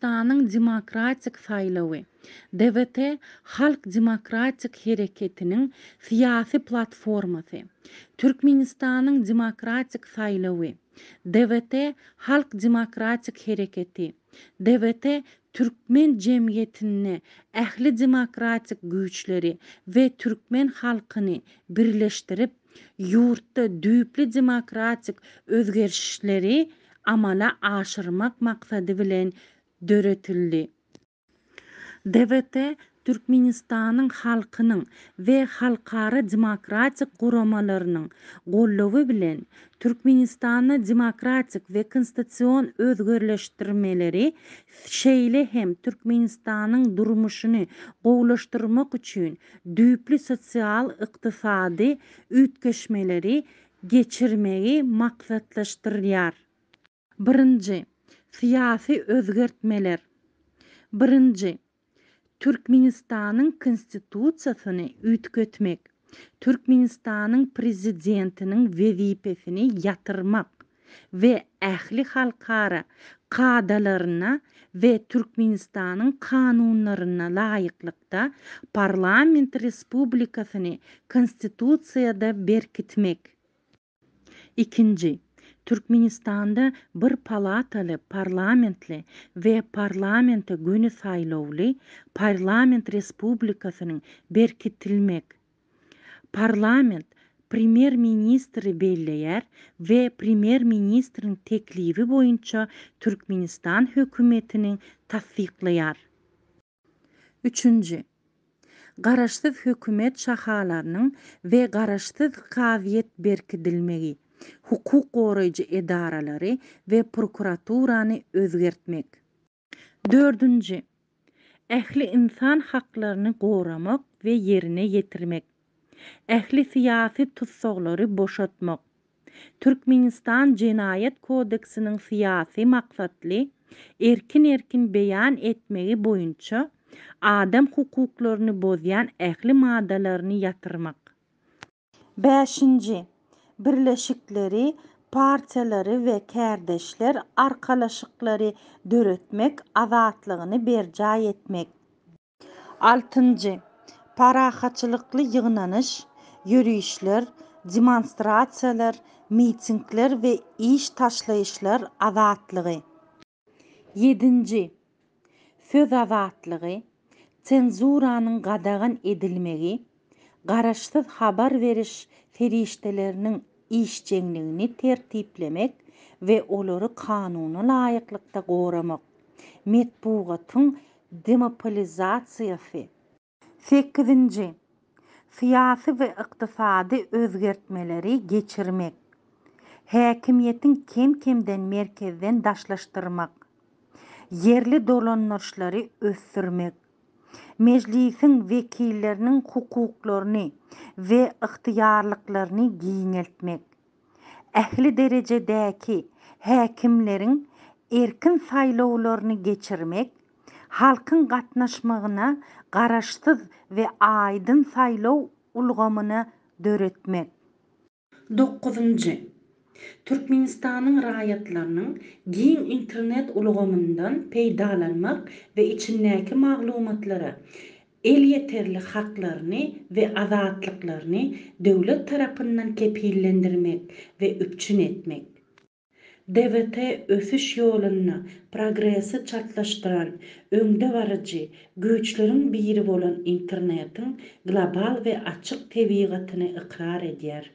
Türkmenistanyň demokratik saýlawy DBT Halk Demokratik Hereketiniň syýasy platformasy. Türkmenistanyň demokratik saýlawy DBT Halk Demokratik Hereketi. DBT Türkmen jemgyýetini, ähli demokratik güýçleri we türkmen halkyny birleşdirip ýurtda düýpli demokratik özgerişleri amala aşyrmak maksady bilen döretildi. DBT Türkmenistanyň halkynyň we halkara demokratik guramalarynyň gollawy bilen Türkmenistanyň demokratik we konstitusion özgörleşdirmeleri şeýle hem Türkmenistanyň durmuşyny gowlaşdyrmak üçin düýpli sosial ykdysady ütgeşmeleri geçirmegi maksatlaşdyrýar. 1. Syýasy özgertmeler. 1. Türkmenistanyň konstitusiýasyny ütgetmek, Türkmenistanyň prezidentiniň wezipesini ýatyrmak we ähli halkara kadalaryna we Türkmenistanyň kanunlaryna laýyklykda parlament respublikasyny konstitusiýada berkitmek. 2. Türkmenistanda bir palataly parlamentli we parlamenta günü saýlawly parlament respublikasynyň berkitilmek. Parlament premier ministri belleýär we premier ministriň teklibi boýunça Türkmenistan hökümetini tasdikleýär. 3. Garaşsyz hökümet şahalarynyň we garaşsyz kaziýet berkitilmegi, hukuk goraýjy edaralary we prokuraturany özgertmek. 4. Ähli insan haklaryny goramak we yerine ýetirmek. Ähli syýasy tutsaklary boşatmak. Türkmenistan Jenaýat kodeksiniň syýasy maksatly erkin beýan etmegi boýunça adam hukuklaryny bozýan ähli maddalaryny ýatyrmak. 5. Birleşikleri, partiýalary we kärdeşler arkalaşyklary döretmek azatlygyny berja etmek. 6. Parahaçylykly ýygnanyş, ýürüýüşler, demonstrasiýalar, mitingler we iş taşlaýyşlar azatlygy. 7. Söz azatlygy, senzuranyň gadagan edilmegi, garaşsyz habar beriş ferişteleriniň işçiligini tertiplemek we olary kanuny laýyklykda goramak. Metbugatyň demopolizasiýasy. 8. Syýasy we ykdysady özgertmeleri geçirmek. Häkimiýetiň kem-kemden merkezden daşlaşdyrmak. Yerli dolanmaşlary ösdürmek. Mejlisiň wekilleriniň hukuklaryny we yktyýarlyklaryny giňeltmek. Ähli derejedäki häkimleriň erkin saýlawlaryny geçirmek, halkyň gatnaşmagyna garaşsyz we aýdyn saýlaw ulgamyny döretmek. 9. Türkmenistanyň raýatlarynyň giň internet ulgamyndan peýdalanmak we içindäki maglumatlara, el ýeterli haklaryny we azatlyklaryny döwlet tarapyndan kepillendirmek we üpçün etmek. DBT ösüş ýoluny, progresi çatlaşdyran, öňde barajy güýçleriň biri bolan internetiň global we açyk tebigatyny ikrar edýär.